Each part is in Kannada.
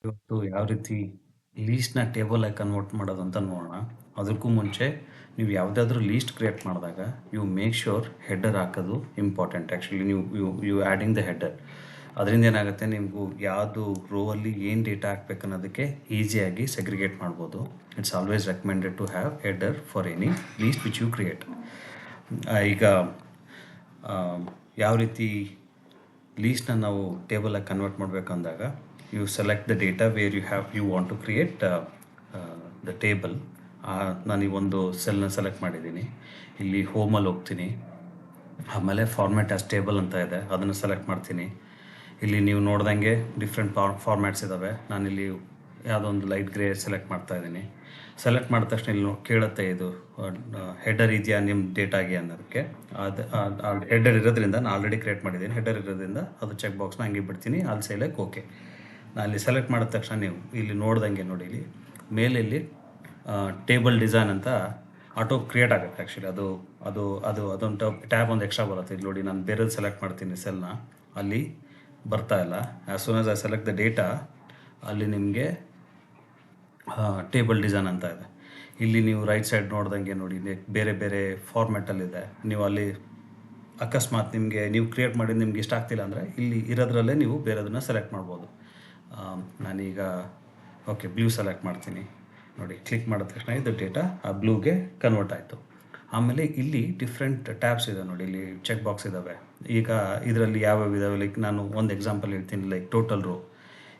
ಇವತ್ತು ಯಾವ ರೀತಿ ಲೀಸ್ಟ್‌ನ ಟೇಬಲಾಗಿ ಕನ್ವರ್ಟ್ ಮಾಡೋದು ಅಂತ ನೋಡೋಣ. ಅದಕ್ಕೂ ಮುಂಚೆ ನೀವು ಯಾವುದಾದ್ರೂ ಲೀಸ್ಟ್ ಕ್ರಿಯೇಟ್ ಮಾಡಿದಾಗ ಯು ಮೇಕ್ ಶ್ಯೂರ್ ಹೆಡರ್ ಹಾಕೋದು ಇಂಪಾರ್ಟೆಂಟ್. ಆ್ಯಕ್ಚುಲಿ ನೀವು you you adding the header. ಅದರಿಂದ ಏನಾಗುತ್ತೆ, ನಿಮಗೂ ಯಾವುದು ರೋ ಅಲ್ಲಿ ಏನು ಡೇಟಾ ಹಾಕ್ಬೇಕು ಅನ್ನೋದಕ್ಕೆ ಈಸಿಯಾಗಿ ಸೆಗ್ರಿಗೇಟ್ ಮಾಡ್ಬೋದು. It's always recommended to have header for any list which you create. ಈಗ ಯಾವ ರೀತಿ ಲೀಸ್ಟ್ನ ನಾವು ಟೇಬಲಾಗಿ ಕನ್ವರ್ಟ್ ಮಾಡಬೇಕು ಅಂದಾಗ, you select the data where you want to create the table. ನಾನು ಈ ಒಂದು ಸೆಲ್ನ ಸೆಲೆಕ್ಟ್ ಮಾಡಿದ್ದೀನಿ. ಇಲ್ಲಿ ಹೋಮಲ್ಲಿ ಹೋಗ್ತೀನಿ, ಆಮೇಲೆ ಫಾರ್ಮ್ಯಾಟ್ ಆಸ್ ಟೇಬಲ್ ಅಂತ ಇದೆ, ಅದನ್ನು ಸೆಲೆಕ್ಟ್ ಮಾಡ್ತೀನಿ. ಇಲ್ಲಿ ನೀವು ನೋಡ್ದಂಗೆ ಡಿಫ್ರೆಂಟ್ ಫಾರ್ಮ್ಯಾಟ್ಸ್ ಇದ್ದಾವೆ. ನಾನಿಲ್ಲಿ ಯಾವುದೋ ಒಂದು ಲೈಟ್ ಗ್ರೇ ಸೆಲೆಕ್ಟ್ ಮಾಡ್ತಾಯಿದ್ದೀನಿ. ಸೆಲೆಕ್ಟ್ ಮಾಡಿದ ತಕ್ಷಣ ಇಲ್ಲಿ ಕೇಳುತ್ತೆ, ಇದು ಹೆಡರ್ ಇದೆಯಾ ನಿಮ್ಮ ಡೇಟಾಗೆ ಅನ್ನೋದಕ್ಕೆ. ಅದು ಹೆಡರ್ ಇರೋದ್ರಿಂದ ನಾನು ಆಲ್ರೆಡಿ ಕ್ರಿಯೇಟ್ ಮಾಡಿದ್ದೀನಿ. ಹೆಡರ್ ಇರೋದ್ರಿಂದ ಅದು ಚೆಕ್ ಬಾಕ್ಸ್ನ ಹಂಗೆ ಬಿಡ್ತೀನಿ. ಅಲ್ಲಿ ಸೈಲೆಕ್ಟ್ ಓಕೆ. ನಾನು ಅಲ್ಲಿ ಸೆಲೆಕ್ಟ್ ಮಾಡಿದ ತಕ್ಷಣ ನೀವು ಇಲ್ಲಿ ನೋಡ್ದಂಗೆ ನೋಡಿ, ಇಲ್ಲಿ ಮೇಲೆ ಇಲ್ಲಿ ಟೇಬಲ್ ಡಿಸೈನ್ ಅಂತ ಆಟೋ ಕ್ರಿಯೇಟ್ ಆಗುತ್ತೆ. ಆ್ಯಕ್ಚುಲಿ ಅದೊಂದು ಟ್ಯಾಬ್ ಒಂದು ಎಕ್ಸ್ಟ್ರಾ ಬರುತ್ತೆ. ಇಲ್ಲಿ ನೋಡಿ, ನಾನು ಬೇರೆದು ಸೆಲೆಕ್ಟ್ ಮಾಡ್ತೀನಿ ಸೆಲ್ನ, ಅಲ್ಲಿ ಬರ್ತಾ ಇಲ್ಲ. As soon as I select the data, ಅಲ್ಲಿ ನಿಮಗೆ ಟೇಬಲ್ ಡಿಸೈನ್ ಅಂತ ಇದೆ. ಇಲ್ಲಿ ನೀವು ರೈಟ್ ಸೈಡ್ ನೋಡ್ದಂಗೆ ನೋಡಿ, ಬೇರೆ ಬೇರೆ ಫಾರ್ಮ್ಯಾಟಲ್ಲಿದೆ. ನೀವು ಅಲ್ಲಿ ಅಕಸ್ಮಾತ್ ನಿಮಗೆ ನೀವು ಕ್ರಿಯೇಟ್ ಮಾಡಿದ್ದು ನಿಮ್ಗೆ ಇಷ್ಟ ಆಗ್ತಿಲ್ಲ ಅಂದರೆ ಇಲ್ಲಿ ಇರೋದ್ರಲ್ಲೇ ನೀವು ಬೇರೆದನ್ನು ಸೆಲೆಕ್ಟ್ ಮಾಡ್ಬೋದು. ನಾನೀಗ ಓಕೆ ಬ್ಲೂ ಸೆಲೆಕ್ಟ್ ಮಾಡ್ತೀನಿ. ನೋಡಿ, ಕ್ಲಿಕ್ ಮಾಡಿದ ತಕ್ಷಣ ಇದು ಡೇಟಾ ಆ ಬ್ಲೂಗೆ ಕನ್ವರ್ಟ್ ಆಯಿತು. ಆಮೇಲೆ ಇಲ್ಲಿ ಡಿಫ್ರೆಂಟ್ ಟ್ಯಾಬ್ಸ್ ಇದೆ ನೋಡಿ, ಇಲ್ಲಿ ಚೆಕ್ ಬಾಕ್ಸ್ ಇದ್ದಾವೆ. ಈಗ ಇದರಲ್ಲಿ ಯಾವ್ಯಾವ ಇದ್ದಾವೆ, ಲೈಕ್ ನಾನು ಒಂದು ಎಕ್ಸಾಂಪಲ್ ಹೇಳ್ತೀನಿ. ಲೈಕ್ ಟೋಟಲ್ ರೋ,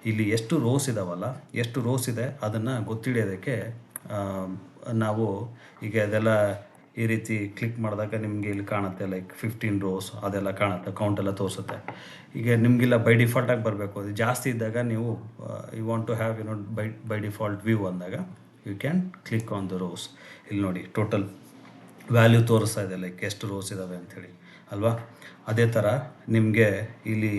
ಇಲ್ಲಿ ಎಷ್ಟು ರೋಸ್ ಇದ್ದಾವಲ್ಲ, ಎಷ್ಟು ರೋಸ್ ಇದೆ ಅದನ್ನು ಗೊತ್ತಿಡಿಯೋದಕ್ಕೆ ನಾವು ಈಗ ಅದೆಲ್ಲ ಈ ರೀತಿ ಕ್ಲಿಕ್ ಮಾಡಿದಾಗ ನಿಮಗೆ ಇಲ್ಲಿ ಕಾಣುತ್ತೆ, ಲೈಕ್ 15 ರೋಸ್ ಅದೆಲ್ಲ ಕಾಣುತ್ತೆ, ಕೌಂಟೆಲ್ಲ ತೋರಿಸುತ್ತೆ. ಈಗ ನಿಮಗೆಲ್ಲ ಬೈ ಡಿಫಾಲ್ಟಾಗಿ ಬರಬೇಕು. ಅದು ಜಾಸ್ತಿ ಇದ್ದಾಗ ನೀವು you want to have by default view ಅಂದಾಗ you can click on the rows. ಇಲ್ಲಿ ನೋಡಿ, ಟೋಟಲ್ ವ್ಯಾಲ್ಯೂ ತೋರಿಸ್ತಾ ಇದೆ, ಲೈಕ್ ಎಷ್ಟು ರೋಸ್ ಇದ್ದಾವೆ ಅಂಥೇಳಿ ಅಲ್ವಾ. ಅದೇ ಥರ ನಿಮಗೆ ಇಲ್ಲಿ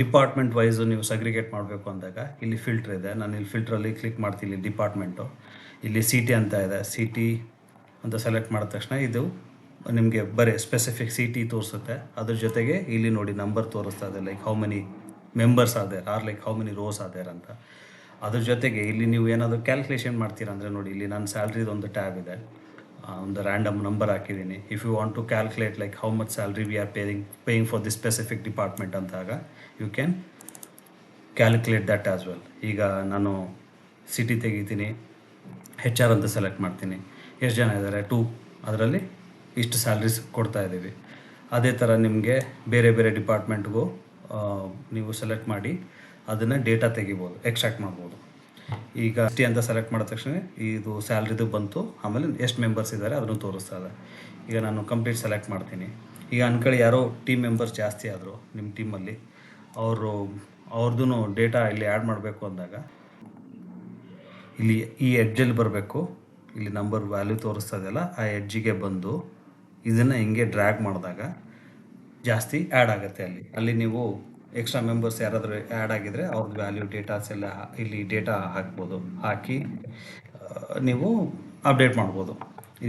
ಡಿಪಾರ್ಟ್ಮೆಂಟ್ ವೈಸು ನೀವು ಸಗ್ರಿಗೇಟ್ ಮಾಡಬೇಕು ಅಂದಾಗ ಇಲ್ಲಿ ಫಿಲ್ಟ್ರ್ ಇದೆ. ನಾನು ಇಲ್ಲಿ ಫಿಲ್ಟ್ರಲ್ಲಿ ಕ್ಲಿಕ್ ಮಾಡ್ತೀನಿ, ಡಿಪಾರ್ಟ್ಮೆಂಟು. ಇಲ್ಲಿ ಸಿ ಟಿ ಅಂತ ಇದೆ, ಸಿ ಟಿ ಅಂತ ಸೆಲೆಕ್ಟ್ ಮಾಡಿದ ತಕ್ಷಣ ಇದು ನಿಮಗೆ ಬರೀ ಸ್ಪೆಸಿಫಿಕ್ ಸಿ ಟಿ ತೋರಿಸುತ್ತೆ. ಅದ್ರ ಜೊತೆಗೆ ಇಲ್ಲಿ ನೋಡಿ ನಂಬರ್ ತೋರಿಸ್ತಾ ಇದೆ, like how many members there are like how many rows there ಅಂತ. ಅದ್ರ ಜೊತೆಗೆ ಇಲ್ಲಿ ನೀವು ಏನಾದರೂ ಕ್ಯಾಲ್ಕುಲೇಷನ್ ಮಾಡ್ತೀರಾ ಅಂದರೆ ನೋಡಿ, ಇಲ್ಲಿ ನನ್ನ ಸ್ಯಾಲ್ರಿದೊಂದು ಟ್ಯಾಬ್ ಇದೆ. ಒಂದು ರ್ಯಾಂಡಮ್ ನಂಬರ್ ಹಾಕಿದ್ದೀನಿ. If you want to calculate like how much salary we are paying for this specific department ಅಂತಾಗ you can calculate that as well. ಈಗ ನಾನು ಸಿಟಿ ತೆಗಿತೀನಿ, ಹೆಚ್ ಆರ್ ಅಂತ ಸೆಲೆಕ್ಟ್ ಮಾಡ್ತೀನಿ. ಎಷ್ಟು ಜನ ಇದ್ದಾರೆ 2, ಅದರಲ್ಲಿ ಇಷ್ಟು ಸ್ಯಾಲ್ರೀಸ್ ಕೊಡ್ತಾ ಇದ್ದೀವಿ. ಅದೇ ಥರ ನಿಮಗೆ ಬೇರೆ ಬೇರೆ ಡಿಪಾರ್ಟ್ಮೆಂಟ್ಗೂ ನೀವು ಸೆಲೆಕ್ಟ್ ಮಾಡಿ ಅದನ್ನು ಡೇಟಾ ತೆಗಿಬೋದು, ಎಕ್ಸ್ಟ್ರಾಕ್ಟ್ ಮಾಡ್ಬೋದು. ಈಗ ಟಿ ಅಂತ ಸೆಲೆಕ್ಟ್ ಮಾಡಿದ ತಕ್ಷಣ ಇದು ಸ್ಯಾಲ್ರಿದು ಬಂತು. ಆಮೇಲೆ ಎಷ್ಟು ಮೆಂಬರ್ಸ್ ಇದ್ದಾರೆ ಅದನ್ನು ತೋರಿಸ್ತಾ ಇದೆ. ಈಗ ನಾನು ಕಂಪ್ಲೀಟ್ ಸೆಲೆಕ್ಟ್ ಮಾಡ್ತೀನಿ. ಈಗ ಅಂದ್ಕೊಳ್ಳಿ ಯಾರೋ ಟೀಮ್ ಮೆಂಬರ್ಸ್ ಜಾಸ್ತಿ ಆದರು ನಿಮ್ಮ ಟೀಮಲ್ಲಿ, ಅವ್ರದ್ದು ಡೇಟಾ ಇಲ್ಲಿ ಆ್ಯಡ್ ಮಾಡಬೇಕು ಅಂದಾಗ ಇಲ್ಲಿ ಈ ಎಡ್ಜಲ್ಲಿ ಬರಬೇಕು. ಇಲ್ಲಿ ನಂಬರ್ ವ್ಯಾಲ್ಯೂ ತೋರಿಸ್ತಾ ಇದೆಯಲ್ಲ, ಆ ಎಡ್ಜಿಗೆ ಬಂದು ಇದನ್ನು ಹಿಂಗೆ ಡ್ರ್ಯಾಗ್ ಮಾಡಿದಾಗ ಜಾಸ್ತಿ ಆ್ಯಡ್ ಆಗುತ್ತೆ. ಅಲ್ಲಿ ನೀವು ಎಕ್ಸ್ಟ್ರಾ ಮೆಂಬರ್ಸ್ ಯಾರಾದರೂ ಆ್ಯಡ್ ಆಗಿದರೆ ಅವ್ರದ್ದು ವ್ಯಾಲ್ಯೂ ಡೇಟಾಸ್ ಎಲ್ಲ ಇಲ್ಲಿ ಡೇಟಾ ಹಾಕ್ಬೋದು. ಹಾಕಿ ನೀವು ಅಪ್ಡೇಟ್ ಮಾಡ್ಬೋದು.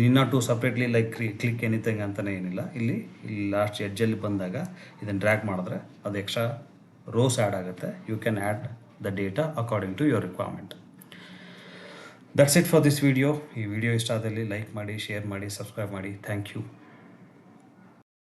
ಇನ್ನೂ to separately like click anything ಅಂತಲೇ ಏನಿಲ್ಲ. ಇಲ್ಲಿ ಲಾಸ್ಟ್ ಎಡ್ಜಲ್ಲಿ ಬಂದಾಗ ಇದನ್ನು ಡ್ರ್ಯಾಗ್ ಮಾಡಿದ್ರೆ ಅದು ಎಕ್ಸ್ಟ್ರಾ ರೋಸ್ ಆ್ಯಡ್ ಆಗುತ್ತೆ. You can add the data according to your requirement. That's it for this video. ಈ ವಿಡಿಯೋ ಇಷ್ಟ ಆದಲ್ಲಿ ಲೈಕ್ ಮಾಡಿ, ಶೇರ್ ಮಾಡಿ, ಸಬ್ಸ್ಕ್ರೈಬ್ ಮಾಡಿ. Thank you.